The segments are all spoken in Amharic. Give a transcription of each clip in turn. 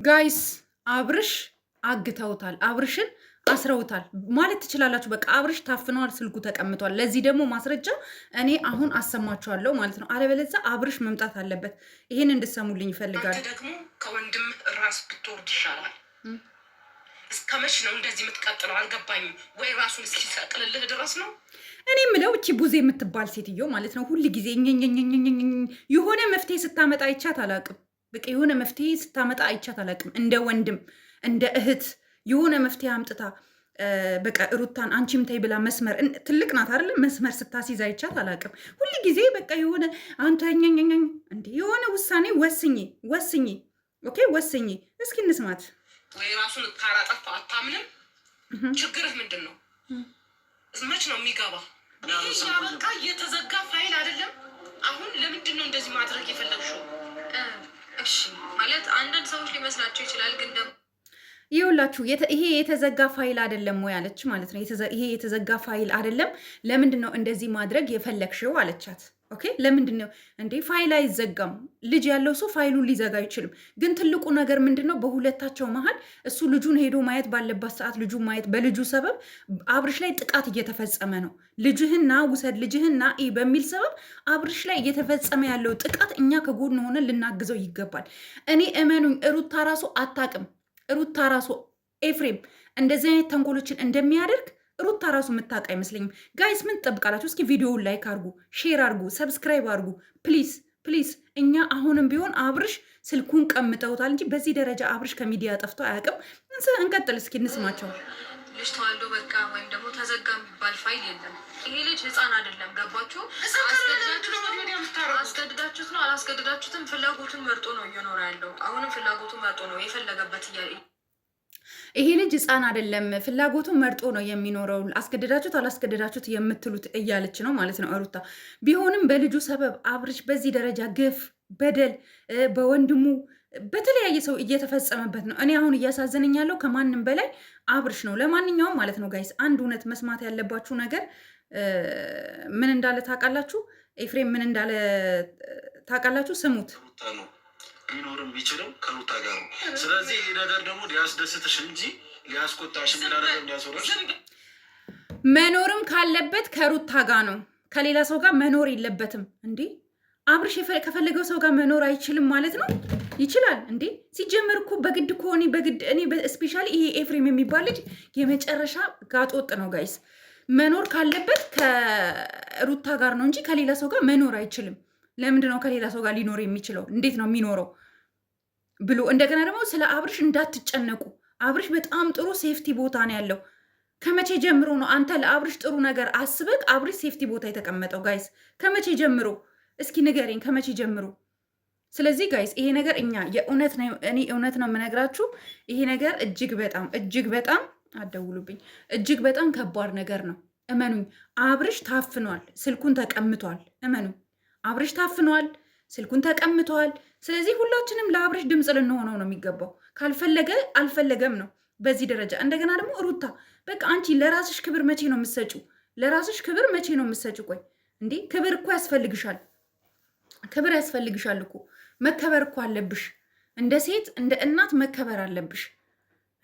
ጋይስ አብርሽ አግተውታል። አብርሽን አስረውታል ማለት ትችላላችሁ። በቃ አብርሽ ታፍነዋል፣ ስልኩ ተቀምጧል። ለዚህ ደግሞ ማስረጃ እኔ አሁን አሰማችኋለሁ ማለት ነው። አለበለዚያ አብርሽ መምጣት አለበት። ይህን እንድሰሙልኝ ይፈልጋል። ደግሞ ከወንድም ራስ ብትወርድ ይሻላል። እስከ መች ነው እንደዚህ የምትቀጥለው? አልገባኝም። ወይ ራሱን እስኪሰቅልልህ ድረስ ነው። እኔ ምለው እቺ ቡዜ የምትባል ሴትዮ ማለት ነው ሁል ጊዜ የሆነ መፍትሄ ስታመጣ አይቻት አላቅም። በቃ የሆነ መፍትሄ ስታመጣ አይቻት አላቅም። እንደ ወንድም እንደ እህት የሆነ መፍትሄ አምጥታ በቃ ሩታን አንቺም ተይ ብላ መስመር ትልቅ ናት አይደለም፣ መስመር ስታስይዝ አይቻት አላቅም። ሁል ጊዜ በቃ የሆነ አንተ እንደ የሆነ ውሳኔ ወስኝ ኦኬ፣ ወስኝ። እስኪ እንስማት። ወይ ራሱን ካላጠፋ አታምንም? ችግርህ ምንድን ነው? መች ነው የሚገባ? ይህ በቃ እየተዘጋ ፋይል አይደለም። አሁን ለምንድን ነው እንደዚህ ማድረግ የፈለግሽው? እሺ ማለት አንዳንድ ሰዎች ሊመስላቸው ይችላል፣ ግን ደግሞ ይኸውላችሁ ይሄ የተዘጋ ፋይል አይደለም ወይ አለች ማለት ነው። ይሄ የተዘጋ ፋይል አይደለም። ለምንድን ነው እንደዚህ ማድረግ የፈለግሽው አለቻት። ኦኬ ለምንድን ነው እንዴ? ፋይል አይዘጋም። ልጅ ያለው ሰው ፋይሉን ሊዘጋ አይችልም። ግን ትልቁ ነገር ምንድን ነው? በሁለታቸው መሀል እሱ ልጁን ሄዶ ማየት ባለባት ሰዓት ልጁን ማየት፣ በልጁ ሰበብ አብርሽ ላይ ጥቃት እየተፈጸመ ነው። ልጅህና ውሰድ ልጅህና በሚል ሰበብ አብርሽ ላይ እየተፈጸመ ያለው ጥቃት እኛ ከጎን ሆነን ልናግዘው ይገባል። እኔ እመኑኝ ሩታ ራሱ አታውቅም። ሩታ ራሱ ኤፍሬም እንደዚህ አይነት ተንኮሎችን እንደሚያደርግ ሩታ ራሱ የምታውቅ አይመስለኝም። ጋይስ ምን ትጠብቃላችሁ? እስኪ ቪዲዮውን ላይክ አርጉ፣ ሼር አርጉ፣ ሰብስክራይብ አርጉ ፕሊዝ ፕሊዝ። እኛ አሁንም ቢሆን አብርሽ ስልኩን ቀምጠውታል እንጂ በዚህ ደረጃ አብርሽ ከሚዲያ ጠፍቶ አያውቅም። እንቀጥል እስኪ እንስማቸው። ልጅ ተዋልዶ በቃ ወይም ደግሞ ተዘጋ የሚባል ፋይል የለም። ይሄ ልጅ ህፃን አይደለም። ገባችሁ? አስገድዳችሁት ነው አላስገድዳችሁትም፣ ፍላጎቱን መርጦ ነው እየኖረ ያለው። አሁንም ፍላጎቱን መርጦ ነው የፈለገበት እያለ ይሄ ልጅ ህፃን አይደለም፣ ፍላጎቱን መርጦ ነው የሚኖረው። አስገድዳችሁት አላስገድዳችሁት የምትሉት እያለች ነው ማለት ነው ሩታ። ቢሆንም በልጁ ሰበብ አብርሽ በዚህ ደረጃ ግፍ፣ በደል በወንድሙ በተለያየ ሰው እየተፈጸመበት ነው። እኔ አሁን እያሳዘነኝ ያለው ከማንም በላይ አብርሽ ነው። ለማንኛውም ማለት ነው ጋይስ አንድ እውነት መስማት ያለባችሁ ነገር ምን እንዳለ ታውቃላችሁ? ኤፍሬም ምን እንዳለ ታውቃላችሁ? ስሙት። ሊኖርም ቢችልም ከሩታ ጋር ነው። ስለዚህ ይህ ነገር ደግሞ ሊያስደስትሽ እንጂ ሊያስቆጣሽ ነገር ሊያስወራሽ መኖርም ካለበት ከሩታ ጋር ነው። ከሌላ ሰው ጋር መኖር የለበትም። እንዴ አብርሽ ከፈለገው ሰው ጋር መኖር አይችልም ማለት ነው? ይችላል እንዴ? ሲጀመር እኮ በግድ እኮ እኔ ስፔሻሊ ይሄ ኤፍሬም የሚባል ልጅ የመጨረሻ ጋጦጥ ነው ጋይስ። መኖር ካለበት ከሩታ ጋር ነው እንጂ ከሌላ ሰው ጋር መኖር አይችልም። ለምንድን ነው ከሌላ ሰው ጋር ሊኖር የሚችለው? እንዴት ነው የሚኖረው ብሎ እንደገና ደግሞ ስለ አብርሽ እንዳትጨነቁ። አብርሽ በጣም ጥሩ ሴፍቲ ቦታ ነው ያለው። ከመቼ ጀምሮ ነው አንተ ለአብርሽ ጥሩ ነገር አስበህ አብርሽ ሴፍቲ ቦታ የተቀመጠው? ጋይስ ከመቼ ጀምሮ እስኪ ንገረኝ፣ ከመቼ ጀምሮ? ስለዚህ ጋይስ ይሄ ነገር እኔ እውነት ነው የምነግራችሁ፣ ይሄ ነገር እጅግ በጣም አደውሉብኝ፣ እጅግ በጣም ከባድ ነገር ነው። እመኑኝ። አብርሽ ታፍኗል፣ ስልኩን ተቀምቷል። እመኑኝ አብርሽ ታፍኗል፣ ስልኩን ተቀምተዋል። ስለዚህ ሁላችንም ለአብርሽ ድምፅ ልንሆነው ነው የሚገባው። ካልፈለገ አልፈለገም ነው በዚህ ደረጃ። እንደገና ደግሞ ሩታ በቃ አንቺ ለራስሽ ክብር መቼ ነው የምትሰጪው? ለራስሽ ክብር መቼ ነው የምትሰጪው? ቆይ እንዴ ክብር እኮ ያስፈልግሻል፣ ክብር ያስፈልግሻል እኮ መከበር እኮ አለብሽ። እንደ ሴት እንደ እናት መከበር አለብሽ።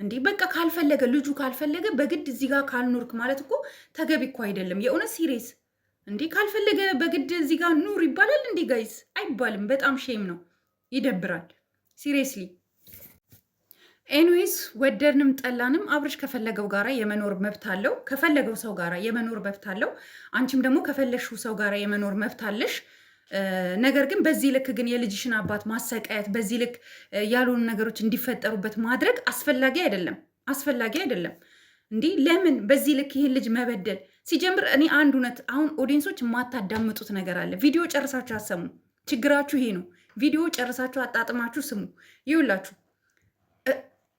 እንዴ በቃ ካልፈለገ ልጁ ካልፈለገ በግድ እዚህ ጋር ካልኖርክ ማለት እኮ ተገቢ እኮ አይደለም። የእውነት ሲሪየስ እንዴ ካልፈለገ በግድ እዚህ ጋር ኑር ይባላል እንዴ ጋይስ? አይባልም። በጣም ሼም ነው፣ ይደብራል። ሲሪየስሊ ኤንዌይስ ወደድንም ጠላንም አብርሽ ከፈለገው ጋራ የመኖር መብት አለው። ከፈለገው ሰው ጋራ የመኖር መብት አለው። አንቺም ደግሞ ከፈለግሽው ሰው ጋራ የመኖር መብት አለሽ። ነገር ግን በዚህ ልክ ግን የልጅሽን አባት ማሰቃየት፣ በዚህ ልክ ያልሆኑ ነገሮች እንዲፈጠሩበት ማድረግ አስፈላጊ አይደለም። እንዲህ ለምን በዚህ ልክ ይህን ልጅ መበደል? ሲጀምር እኔ አንድ እውነት አሁን ኦዲየንሶች የማታዳምጡት ነገር አለ። ቪዲዮ ጨርሳችሁ አሰሙ። ችግራችሁ ይሄ ነው። ቪዲዮ ጨርሳችሁ አጣጥማችሁ ስሙ። ይውላችሁ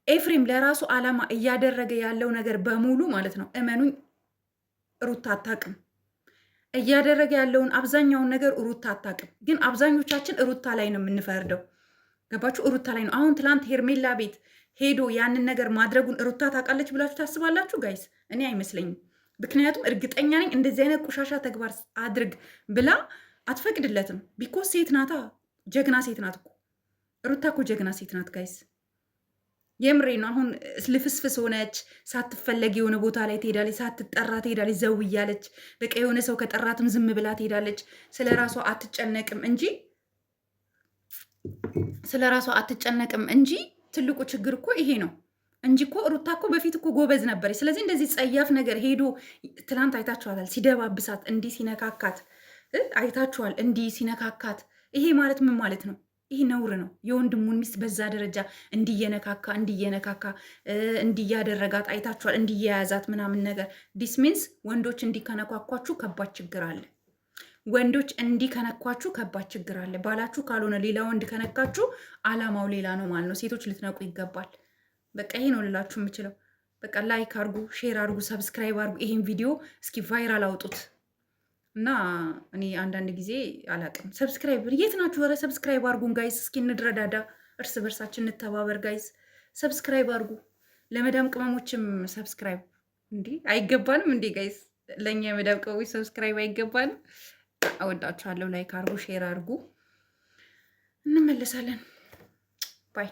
ኤፍሬም ለራሱ ዓላማ እያደረገ ያለው ነገር በሙሉ ማለት ነው። እመኑኝ ሩታ አታውቅም። እያደረገ ያለውን አብዛኛውን ነገር ሩታ አታውቅም። ግን አብዛኞቻችን ሩታ ላይ ነው የምንፈርደው። ገባችሁ? ሩታ ላይ ነው። አሁን ትላንት ሄርሜላ ቤት ሄዶ ያንን ነገር ማድረጉን ሩታ ታውቃለች ብላችሁ ታስባላችሁ ጋይስ? እኔ አይመስለኝም። ምክንያቱም እርግጠኛ ነኝ እንደዚህ አይነት ቆሻሻ ተግባር አድርግ ብላ አትፈቅድለትም። ቢኮዝ ሴት ናታ፣ ጀግና ሴት ናት እኮ ሩታ እኮ ጀግና ሴት ናት ጋይስ። የምሬ ነው። አሁን ልፍስፍስ ሆነች፣ ሳትፈለግ የሆነ ቦታ ላይ ትሄዳለች፣ ሳትጠራ ትሄዳለች፣ ዘው እያለች በቃ የሆነ ሰው ከጠራትም ዝም ብላ ትሄዳለች። ስለ ራሷ አትጨነቅም እንጂ ትልቁ ችግር እኮ ይሄ ነው እንጂ እኮ ሩታ እኮ በፊት እኮ ጎበዝ ነበረች። ስለዚህ እንደዚህ ጸያፍ ነገር ሄዶ ትናንት አይታችኋታል፣ ሲደባብሳት እንዲህ ሲነካካት አይታችኋል፣ እንዲህ ሲነካካት። ይሄ ማለት ምን ማለት ነው? ይህ ነውር ነው። የወንድሙን ሚስት በዛ ደረጃ እንዲየነካካ እንዲያደረጋት አይታችኋል፣ እንዲያያዛት ምናምን ነገር። ዲስ ሚንስ ወንዶች እንዲከነኳኳችሁ ከባድ ችግር አለ። ወንዶች እንዲከነኳችሁ ከባድ ችግር አለ። ባላችሁ ካልሆነ ሌላ ወንድ ከነካችሁ አላማው ሌላ ነው ማለት ነው። ሴቶች ልትነቁ ይገባል። በቃ ይሄ ነው ልላችሁ የምችለው። በቃ ላይክ አርጉ፣ ሼር አርጉ፣ ሰብስክራይብ አርጉ። ይሄን ቪዲዮ እስኪ ቫይራል አውጡት እና እኔ አንዳንድ ጊዜ አላቅም። ሰብስክራይብ የት ናችሁ? ኧረ ሰብስክራይብ አርጉን ጋይስ። እስኪ እንድረዳዳ፣ እርስ በርሳችን እንተባበር ጋይስ። ሰብስክራይብ አርጉ። ለመዳም ቅመሞችም ሰብስክራይብ እንዲህ አይገባንም እንዴ ጋይስ? ለእኛ የመዳም ቅመሞች ሰብስክራይብ አይገባንም? አወዳችኋለሁ። ላይክ አርጉ፣ ሼር አርጉ። እንመለሳለን። ባይ